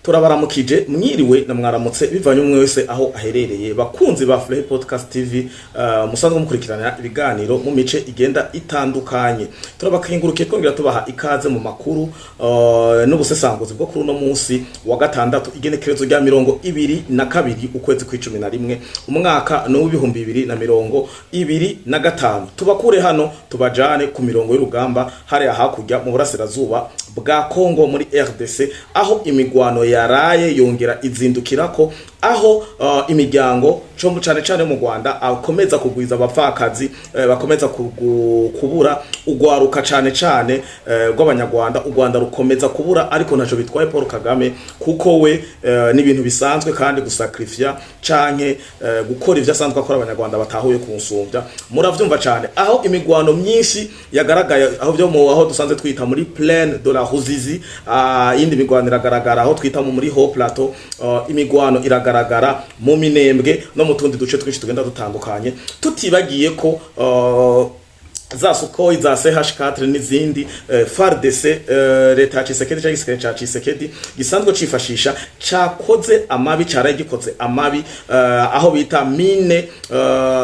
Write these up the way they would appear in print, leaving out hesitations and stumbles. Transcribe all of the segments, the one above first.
turabaramukije mwiriwe na mwaramutse bivanye umwe wese aho aherereye bakunzi ba Free Podcast TV musanzwe mukurikirana ibiganiro mu mice igenda itandukanye turabakengurukiye twongera tubaha ikaze mu makuru n'ubusesanguzi bwo kuri no munsi wa gatandatu igenekerezo rya 22 ukwezi kwa11 umwaka no w'ibihumbi 2025 tubakure hano tubajane ku mirongo y'urugamba hari ahakujya mu burasirazuba bwa Kongo muri RDC aho imigwano yaraye yongera izindukirako aho imiryango cyo cyane mu Rwanda akomeza kugwiza abapfakazi bakomeza kubura ugwaruka cyane rw'abanyarwanda u Rwanda rukomeza kubura ariko ntaco bitwaye Paul Kagame kuko we n'ibintu bisanzwe kandi gusacrifice canke gukora ivyo asanzwe akora abanyarwanda batahuye kunsumbya muravyumva cyane aho imigwano myinshi yagaragaye aho byo mu aho dusanzwe twita muri Plaine de la Ruzizi indi migwano iragaragara aho twita muri Haut Plateau imigwano iragaragara mu Minembwe no mu tundi duce twinshi tugenda dutandukanye tutibagiye ko za Sukhoi za CH4 n'izindi FARDC leta ya Tshisekedi cyangwa igisirikare cya Tshisekedi gisanzwe cifashisha cyakoze amabi cyaragikoze amabi aho bita mine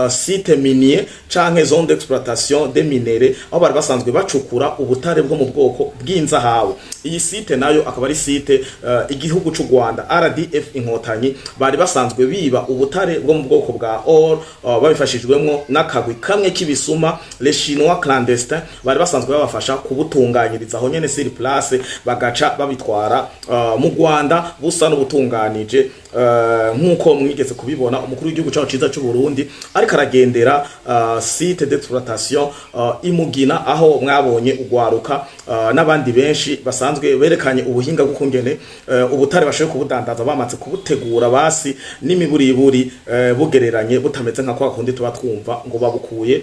site minier canke zone d'exploitation des minéraux aho bari basanzwe bacukura ubutare bwo mu bwoko bw'inzahawe iyi site nayo akaba ari site igihugu cy'u Rwanda RDF inkotanyi bari basanzwe biba ubutare bwo mu bwoko bwa or babifashijwemo n'akagwi kamwe k'ibisuma Chinois clandestin bari basanzwe babafasha kubutunganyiriza aho nyene sur place bagaca babitwara mu Rwanda busa n'ubutunganije nkuko mwigeze kubibona umukuru w'igihugu cyacu ciza cy'u Burundi ariko aragendera site d'exploitation imugina aho mwabonye ugwaruka n'abandi benshi basanzwe berekanye ubuhinga bw'ukungene ubutare bashoboye kubudandaza bamatse kubutegura basi n'imiburiburi bugereranye butameze nka kwa kundi tuba twumva ngo babukuye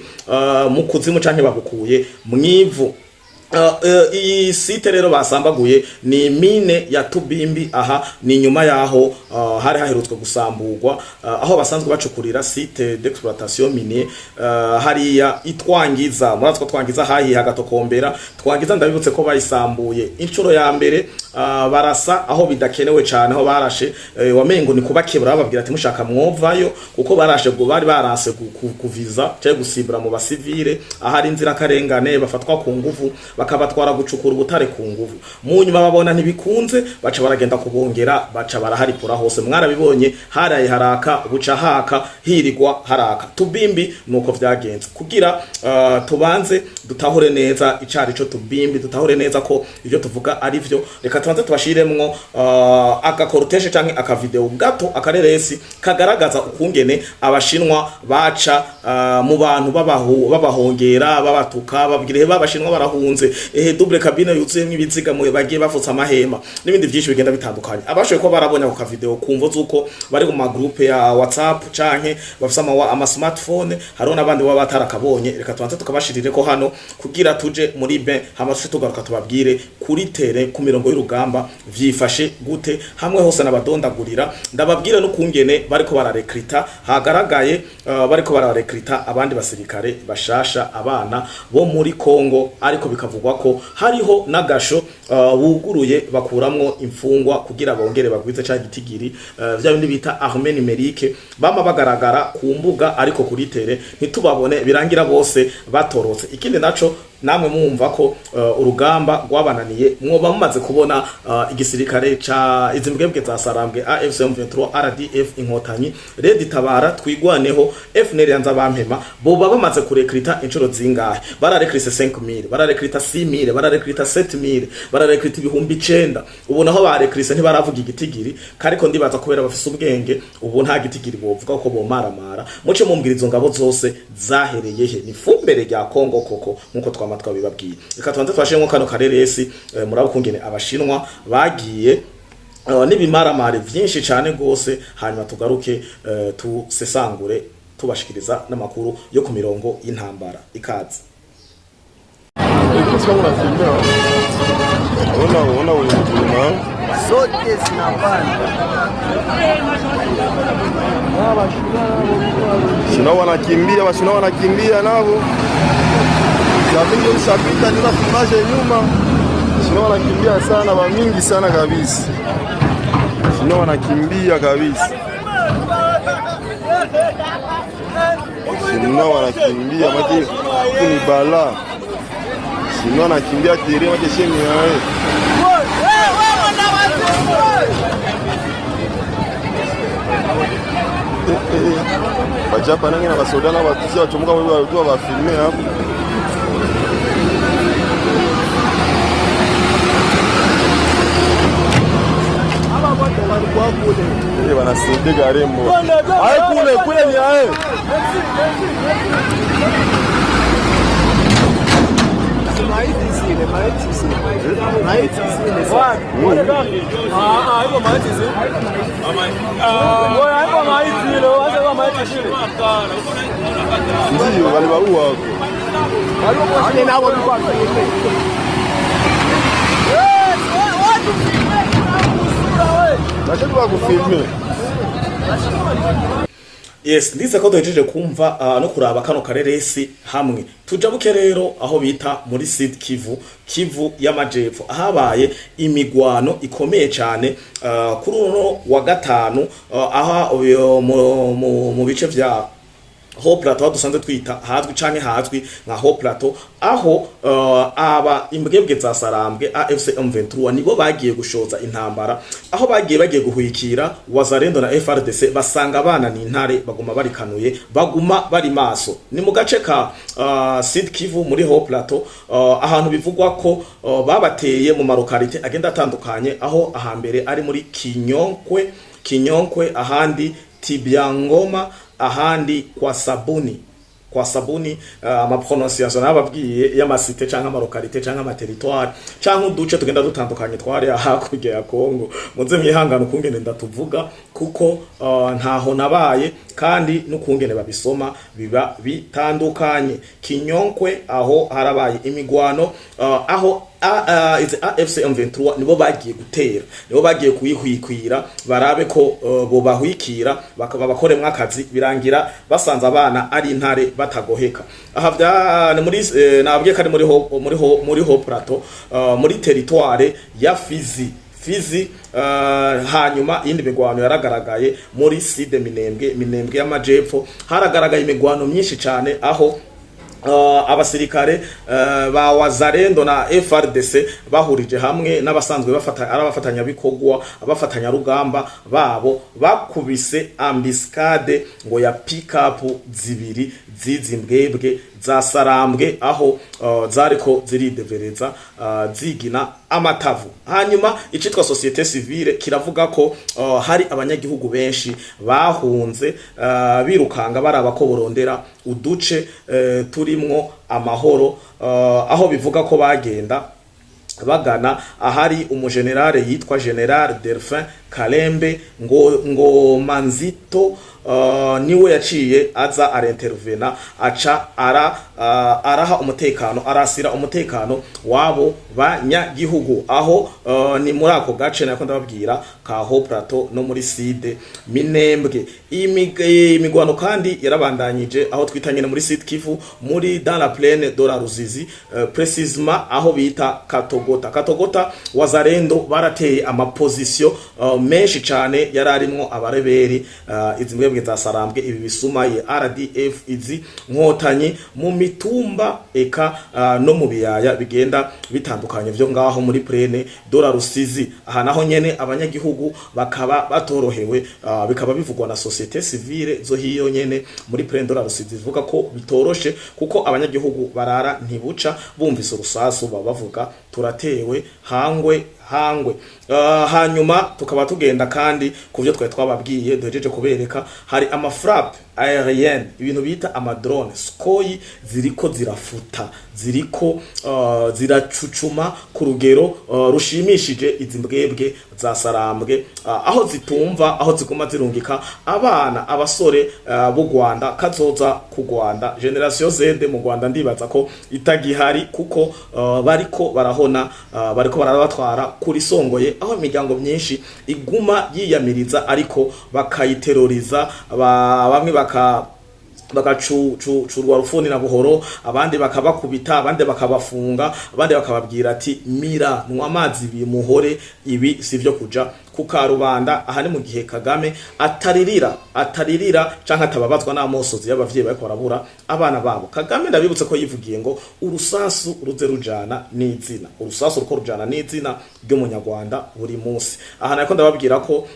mu kuzimu canke babukuye mwivu iyi site rero basambaguye ni mine ya Tubimbi aha ni nyuma yaho hari haherutswe gusamburwa aho basanzwe bacukurira site d'exploitation minier hariya itwangiza muratwa twangiza hahi hagatokombera twangiza ndabibutse ko bayisambuye incuro ya mbere barasa aho bidakenewe cyane aho barashe wamengo ni kubakebura bababwira ati mushaka mwovayo kuko barashe ngo bari baranse kuviza cyo gusibira mu basivile ahari inzira karengane bafatwa ku nguvu bakabatwara gucukura ubutare ku nguvu mu nyuma babona ntibikunze baca baragenda kubongera baca baraharipura hose mwarabibonye haraye haraka buca haka hirigwa haraka Tubimbi nuko vyagenze kugira tubanze dutahure neza icari cyo Tubimbi dutahure neza ko ivyo tuvuga ari vyo reka tubanze tubashiremwo akakoroteshe canke akavideo gato akareresi kagaragaza ukungene abashinwa baca mu bantu babahongera babatuka babwire babashinwa barahunze double cabine yuzuyemo ibiziga mu bagiye bafutsa amahema n'ibindi byinshi bigenda bitandukanye abashoye ko barabonye ku video kumvo zuko bari mu groupe ya WhatsApp canke bafisa ama smartphone hariho nabandi baba batarakabonye reka tubanze tukabashirire ko hano kugira tuje muri ben hamashe tugaruka tubabwire kuri tere ku mirongo y'urugamba vyifashe gute hamwe hose nabadondagurira ndababwira no kungene bariko bararekrita hagaragaye bariko bararekrita abandi basirikare bashasha abana bo muri Kongo ariko bikavugwa ko hariho nagasho buguruye bakuramwo imfungwa kugira bongere bagwize ca gitigiri vya bindi bita armée numérique bama bagaragara ku mbuga ariko kuri tere ntitubabone birangira bose batorotse ikindi naco namwe mwumva ko urugamba rwabananiye mwoba mumaze kubona igisirikare ca izimbwebwe za Sarambwe AFC M23 RDF inkotanyi Red Tabara twigwaneho FNL yanza bampema bo bamaze kurekrita incuro zingahe bararekrita 5000 bararekrita 6000 bararekrita 7000 bararekrita ibihumbi 9 ubu naho barekrisa ntibaravuga igitigiri kariko ndibaza kubera bafise ubwenge ubu nta gitigiri bovuga ko bomaramara muce mumbwirizo ngabo zose zahereye he ni fumbere rya Kongo koko nkuko twabibabwiye reka tubanze twashemo kano kareresi murabo kungene abashinwa bagiye n'ibimaramare vyinshi cyane gose hanyuma tugaruke tusesangure tubashikiriza n'amakuru yo ku mirongo y'intambara ikaze zote zinapanda Washina wanakimbia navo Jamini usapita nina filmaje nyuma Washina wanakimbia sana, wamingi sana kabisa Washino wanakimbia kabisa. Washino wanakimbia maki ni bala. Washino wanakimbia tere maki shemi yae. Bajapa nange na basodana batusi bachomoka wewe watu ba filmer hapo. Ile wanasinde garembo. Hai kule ni hae. Ndio wale barua wako. Wale nao walikuwa Yes, ndiza ko duhejeje kumva no kuraba kano kareresi hamwe. Tujabuke rero aho bita muri Sud Kivu y'amajepfo ahabaye imigwano ikomeye cyane kuri uno wa gatanu aha mu bice vya Haut Plateau dusanzwe twita hazwi canke hazwi nka Haut Plateau aho aba imbwebwe za Sarambwe AFC M23 nibo bagiye gushoza intambara aho bagiye guhwikira Wazalendo na FRDC basanga abana ni intare baguma barikanuye baguma bari maso ni mu gace ka Sud Kivu muri Haut Plateau ahantu bivugwa ko babateye mu marokalite agenda atandukanye aho ahambere ari muri Kinyonkwe ahandi Tibyangoma ahandi kwa sabuni ama prononciation ababwiye y'amasite canke amarokalite canke amateritoire canke uduce tugenda dutandukanye twari hakurya ya Kongo muze mwihangana ukungene ndatuvuga kuko ntaho nabaye kandi n'ukungene babisoma biba bitandukanye Kinyonkwe aho harabaye imigwano aho AFC M23 nibo bagiye gutera nibo bagiye kuyihwikwira barabe ko bo bahwikira bakaba bakoremwa akazi birangira basanze abana ari intare batagoheka aha bya muri nabwiye kari muri Haut Plateau muri territoire ya Fizi hanyuma indi migwano yaragaragaye muri Sud Minembwe y'amajepfo haragaragaye imigwano myinshi cyane aho abasirikare ba Wazalendo na FRDC bahurije hamwe n'abasanzwe abafatanya bikogwa abafatanya rugamba babo bakubise ambiscade ngo ya pick up zibiri zizimbwebwe za Sarambwe aho zariko ziridevereza zigina amatavu hanyuma icitwa societe civile kiravuga ko hari abanyagihugu benshi bahunze birukanga baraba ko borondera uduce turimwo amahoro aho bivuga ko bagenda bagana ahari umugenerale yitwa General Delphin Kalembe ngo Manzito niwe yaciye aza arintervena aca araha umutekano arasira umutekano wabo banyagihugu aho ni muri ako gace nako ndababwira ka Haut Plateau no muri Sud Minembwe imigwano kandi yarabandanyije aho twitanye muri Sud Kivu muri dans la plaine de la Ruzizi précisément aho bita Katogota Wazalendo barateye amaposition menshi cyane yararimwo abareberi izimwe za Sarambwe ibi bisumaye RDF izi nkotanyi mu mitumba eka no mu biyaya bigenda bitandukanye byo ngaho muri plaine de la Rusizi aha naho nyene abanyagihugu bakaba batorohewe bikaba bivugwa na societe civile zo hiyo nyene muri plaine de la Rusizi bivuga ko bitoroshe kuko abanyagihugu barara ntibuca bumvise urusasu bavuga turatewe hangwe hanyuma tukaba tugenda kandi kuvyo twababwiye duhejeje kubereka hari amafrap aérienne ibintu bita amadrone skoyi ziriko zirafuta ziriko ziracucuma ku rugero rushimishije izimbwebwe za Sarambwe aho zitumva aho ziguma zirungika abana abasore b'u Rwanda kazoza ku Rwanda generation Z mu Rwanda ndibaza ko itagihari kuko bariko barahona bariko barabatwara kuri songoye aho imiryango myinshi iguma yiyamiriza ariko bakayiteroriza bamwe bagacurwa rufuni na buhoro abandi bakabakubita abandi bakabafunga abandi bakababwira ati mira nwa amazi bimuhore ibi sivyo kuja ku karubanda. Aha ni mu gihe Kagame ataririra canke atababazwa n'amosozi y'abavyeyi bariko barabura abana babo. Kagame ndabibutse ko yivugiye ngo urusasu ruze rujana n'izina, urusasu ruko rujana n'izina ry'umunyarwanda buri munsi. Aha nako ndababwira ko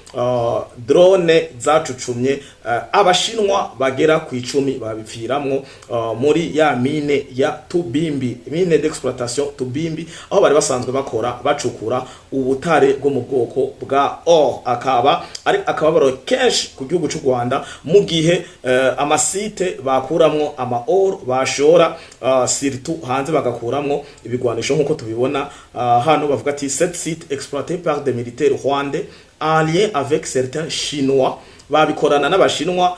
drone zacucumye abashinwa bagera ku 10 babipfiramwo muri ya mine ya Tubimbi, mine d'exploitation Tubimbi, aho bari basanzwe bakora bacukura ubutare bwo mu bwoko bwa or. Akaba ari akababaro kenshi ku gihugu cy'u Rwanda mu gihe amasite bakuramwo ama or bashora surtout hanze bagakuramwo ibigwanisho nkuko tubibona hano bavuga ati cette site exploité par des militaires rwandais en lien avec certains chinois, babikorana n'abashinwa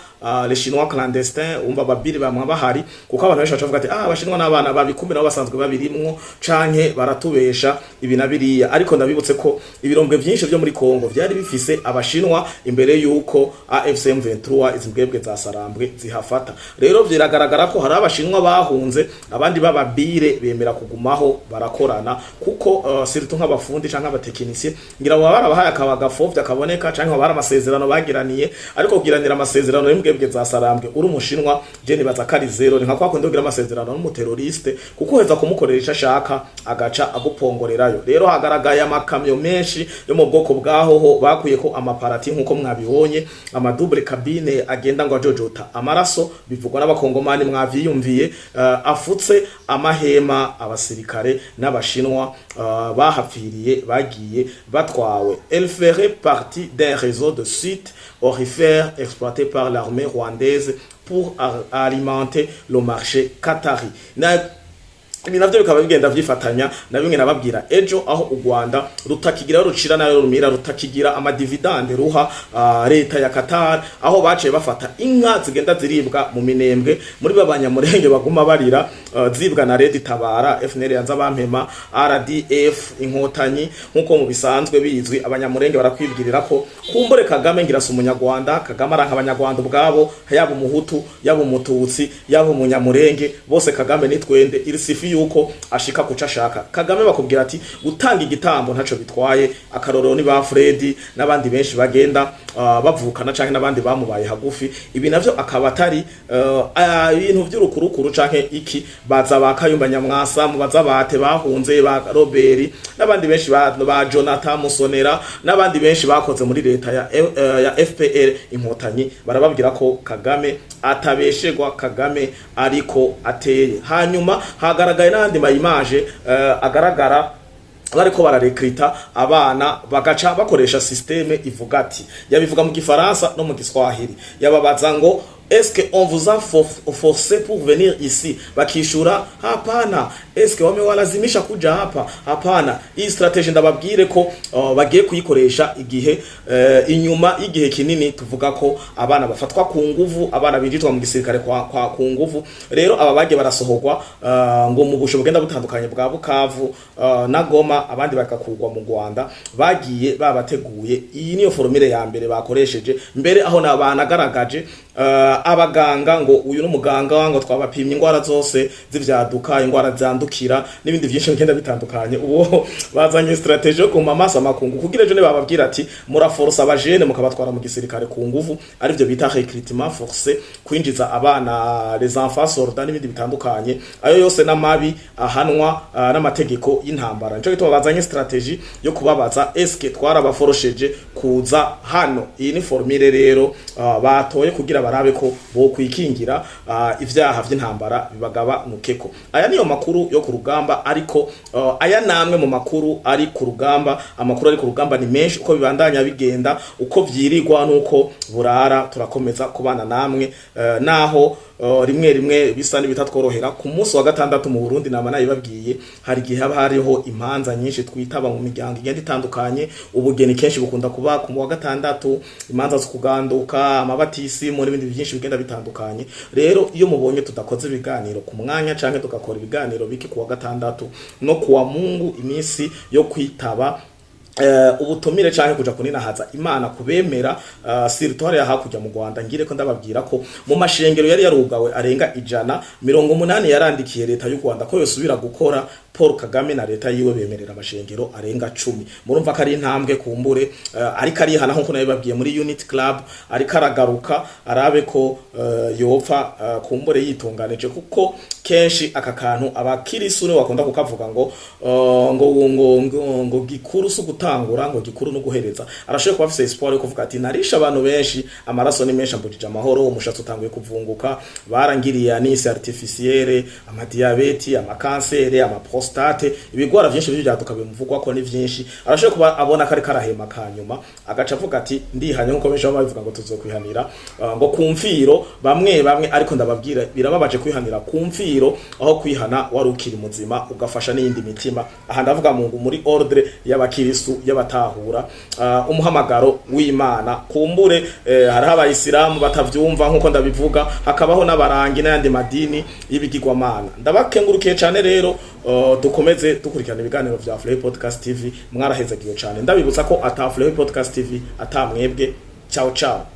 les chinois clandestins. Umva babiri bamwe bahari kuko abantu benshi bavuga ati abashinwa n'abana babikumira basanzwe babirimwo canke baratubesha ibi nabiriya. Ariko ndabibutse ko ibirombwe byinshi byo muri Kongo byari bifise abashinwa imbere yuko AFC M23 izimbwebwe za Sarambwe zihafata. Rero biragaragara ko hari abashinwa bahunze, abandi bababire bemera kugumaho barakorana kuko surtout nk'abafundi canke abatekinisiye ngira ngo barabahaye akabagafovya kaboneka canke bara amasezerano bagiraniye. Ariko kugiranira amasezerano n'imbwebwe za Sarambwe uri umushinwa je nibaza kari zero. Ni nka kwa kwende kugira amasezerano n'umuteroriste kuko heza kumukoresha ashaka agaca agupongorerayo. Rero hagaragaye amakamyo menshi yo mu bwoko bwaho bakuye ko amaparati nkuko mwabibonye, ama double cabine agenda ngo ajojota amaraso, bivugwa n'abakongomani mwavyiyumviye, afutse amahema abasirikare n'abashinwa bahapfiriye bagiye batwawe. Elle ferait partie d'un réseau de sites orifères exploités par l'armée rwandaise pour alimenter le marché qatari. Ibi navyo bikaba bigenda vyifatanya na bimwe nababwira ejo, aho u Rwanda rutakigira rucira nayo rumira, rutakigira amadividende ruha leta ya Qatar, aho baciye bafata inka zigenda ziribwa mu minembwe muri babanyamurenge baguma barira, zibwa na Red Tabara, FNL yanza bampema, RDF, inkotanyi nkuko mu bisanzwe bizwi. Abanyamurenge barakwibwirira ko kumbore Kagame ngira se umunyarwanda, Kagame aranka abanyarwanda ubwabo, yaba umuhutu yaba umututsi yaba umunyamurenge, bose Kagame nitwende irisifi yuko ashika kuca ashaka. Kagame bakubwira ati gutanga igitambo ntaco bitwaye. Akarorero ni ba Freddy n'abandi benshi bagenda bavukana canke n'abandi bamubaye hagufi. Ibi navyo akaba atari ibintu by'urukurukuru canke iki, baza bakayumba Nyamwasa, mubaza bate bahunze ba Robert n'abandi benshi ba Jonathan Musonera n'abandi benshi bakoze muri leta ya FPR inkotanyi, barababwira ko Kagame atabeshegwa, Kagame ariko ateye. Hanyuma hagaragaye n'andi ma image agaragara bariko bararekrita abana bagaca bakoresha systeme ivuga ati, yabivuga mu Gifaransa no mu Giswahili, yababaza ngo est-ce qu'on vous a forcé pour venir ici? Bakishura hapana. Est-ce que wamewalazimisha kuja hapa? Hapana. Hii strategy ndababwire ko bagiye kuyikoresha igihe inyuma igihe kinini tuvuga ko abana bafatwa ku nguvu, abana binjitwa mu gisirikare kwa ku nguvu. Rero aba bagiye barasohorwa ngo mu busho bugenda butandukanye bwa Bukavu na Goma, abandi bakakugwa mu Rwanda, bagiye babateguye. Iyi niyo formule ya mbere bakoresheje mbere, aho nabanagaragaje abaganga ngo uyu n'umuganga ngo twabapimye ingwara zose z'ivyaduka, ingwara zandukira n'ibindi byinshi bigenda bitandukanye. Uwo bazanye strategy yo kumamasa makungu kugira ejo ne bababwira ati muraforce abajene mukabatwara mu gisirikare ku nguvu, ari byo bita recrutement forcé, kwinjiza abana les enfants soldats n'ibindi bitandukanye. Ayo yose n'amabi ahanwa n'amategeko y'intambara. Nico gituma bazanye strategy yo kubabaza eske twarabaforosheje kuza hano. Iyi ni formule rero batoye kugira barabe ko bo kwikingira ivyaha vy'intambara bibagaba nukeko. Aya niyo makuru yo ku rugamba, ariko aya namwe mu makuru ari ku rugamba. Amakuru ari ku rugamba ni menshi, uko bibandanya bigenda, uko vyirigwa nuko burara. Turakomeza kubana namwe naho rimwe bisa n'ibitatworohera. Ku munsi wa gatandatu mu Burundi nama nayibabwiye, hari gihe haba hariho imanza nyinshi twitaba mu miryango igenda itandukanye. Ubugeni kenshi bukunda kuba ku wa gatandatu, imanza zo kuganduka, amabatisi muri ibindi byinshi bigenda bitandukanye. Rero iyo mubonye tudakoze ibiganiro ku mwanya canke tugakora ibiganiro biki ku wa gatandatu no kuwa Mungu, iminsi yo kwitaba ubutumire canke kuja kuninahaza Imana kubemera sirtware ya hakurya mu Rwanda, ngire ko ndababwira ko mu mashengero yari yarugawe arenga 180 yarandikiye leta y'u Rwanda ko yosubira gukora Paul Kagame na leta yiwe bemerera amashengero arenga 10 murumva ko ari intambwe kumbure ariko arihana nkuko nabibabwiye muri Unity Club ariko aragaruka arabe ko yopfa kumbure yitunganije kuko kenshi aka kantu abakirisu ne wakunda kukavuga ngo ngo gikuru su gutangura ngo gikuru no guhereza arashoye kuba afise espoir yo kuvuga ati narisha abantu benshi amaraso ni menshi ambujije amahoro umushatsi utanguye kuvunguka barangiriye anise artificielle amadiabeti amakansere amaprostate ibigwara byinshi by'ibyaduka bimuvugwa ko ni byinshi arashoye kuba abona kari karahema kanyuma agaca avuga ati ndihanye nkuko benshi babivuga ngo tuzokwihanira ngo kumfiro bamwe ariko ndababwira birababaje kwihanira kumfiro aho kwihana wari ukiri muzima ugafasha n'indi mitima aha ndavuga mu muri ordre y'abakirisu y'abatahura umuhamagaro w'Imana kumbure hariho abayisilamu batavyumva nkuko ndabivuga hakabaho n'abarangi n'ayandi madini y'ibigirwamana ndabakengurukiye cyane rero dukomeze dukurikirana ibiganiro vya Fleury Podcast TV mwarahezagiwe cyane ndabibutsa ko ata Fleury Podcast TV atamwebwe ciao ciao